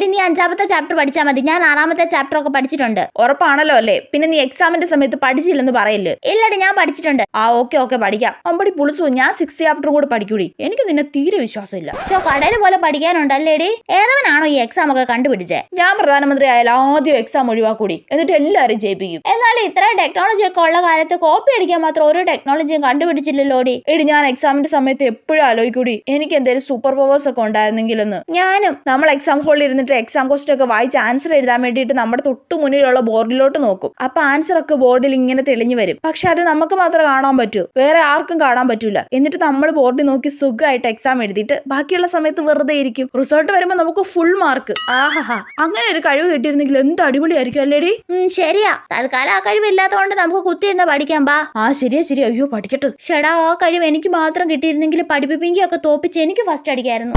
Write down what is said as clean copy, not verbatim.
എടി നീ 5ാമത്തെ ചാപ്റ്റർ പഠിച്ചാൽ മതി, ഞാൻ 6ാമത്തെ ചാപ്റ്റർ ഒക്കെ പഠിച്ചിട്ടുണ്ട്. ഉറപ്പാണല്ലോ അല്ലേ? പിന്നെ നീ എക്സാമിന്റെ സമയത്ത് പഠിച്ചില്ലെന്ന് പറയില്ലേ? ഇല്ലടി ഞാൻ പഠിച്ചിട്ടുണ്ട്. ഓക്കെ പഠിക്കാം. അമ്പടി പുളിച്ചു, ഞാൻ 6th ചാപ്റ്ററും കൂടെ പഠിക്കൂടി. എനിക്ക് നിന്നെ തീരെ വിശ്വാസമില്ല. കടല് പോലെ പഠിക്കാനുണ്ടല്ലേടി. ഏതവനാണോ ഈ എക്സാം ഒക്കെ കണ്ടുപിടിച്ചേ? ഞാൻ പ്രധാനമന്ത്രി ആയാലും ആദ്യം എക്സാം ഒഴിവാക്കൂടി, എന്നിട്ട് എല്ലാരും ജയിപ്പിക്കും. എന്നാലും ഇത്രയും ടെക്നോളജി ഒക്കെ ഉള്ള കാലത്ത് കോപ്പി അടിക്കാൻ മാത്രം ഒരു ടെക്നോളജിയും കണ്ടുപിടിച്ചില്ലല്ലോടി. എടി ഞാൻ എക്സാമിന്റെ സമയത്ത് എപ്പോഴും ആലോചിക്കൂടി, എനിക്ക് എന്തെങ്കിലും സൂപ്പർ പവേഴ്സ് ഒക്കെ ഉണ്ടായിരുന്നെങ്കിലെന്ന്. ഞാനും. നമ്മൾ എക്സാം ഹോളിൽ ഇരുന്നിട്ട് എക്സാം ക്വസ്റ്റൻ ഒക്കെ വായിച്ച് ആൻസർ എഴുതാൻ വേണ്ടിയിട്ട് നമ്മുടെ തൊട്ടു മുന്നിലുള്ള ബോർഡിലോട്ട് നോക്കും. അപ്പൊ ആൻസർ ഒക്കെ ബോർഡിൽ ഇങ്ങനെ തെളിഞ്ഞു വരും. പക്ഷെ അത് നമുക്ക് മാത്രം കാണാൻ പറ്റൂ, വേറെ ആർക്കും കാണാൻ പറ്റൂല. എന്നിട്ട് നമ്മൾ ബോർഡിൽ നോക്കി സുഖമായിട്ട് എക്സാം എഴുതിയിട്ട് ബാക്കിയുള്ള സമയത്ത് വെറുതെ ഇരിക്കും. റിസൾട്ട് വരുമ്പോൾ നമുക്ക് ഫുൾ മാർക്ക്. ആഹാ, അങ്ങനെ ഒരു കഴിവ് കിട്ടിയിരുന്നെങ്കിൽ എന്ത് അടിപൊളിയായിരിക്കും അല്ലേടി? ശരിയാ. തൽക്കാലം ആ കഴിവില്ലാത്തതുകൊണ്ട് നമുക്ക് കുത്തിയിരുന്ന് പഠിക്കാം. ബാ. ശരിയാ. അയ്യോ പഠിക്കട്ടെ. ഷെടാ, ആ കഴിവ് എനിക്ക് മാത്രം കിട്ടിയിരുന്നെങ്കിൽ പഠിപ്പിപ്പിക്കൊക്കെ തോപ്പിച്ച് എനിക്ക് ഫസ്റ്റ് അടിക്കായിരുന്നു.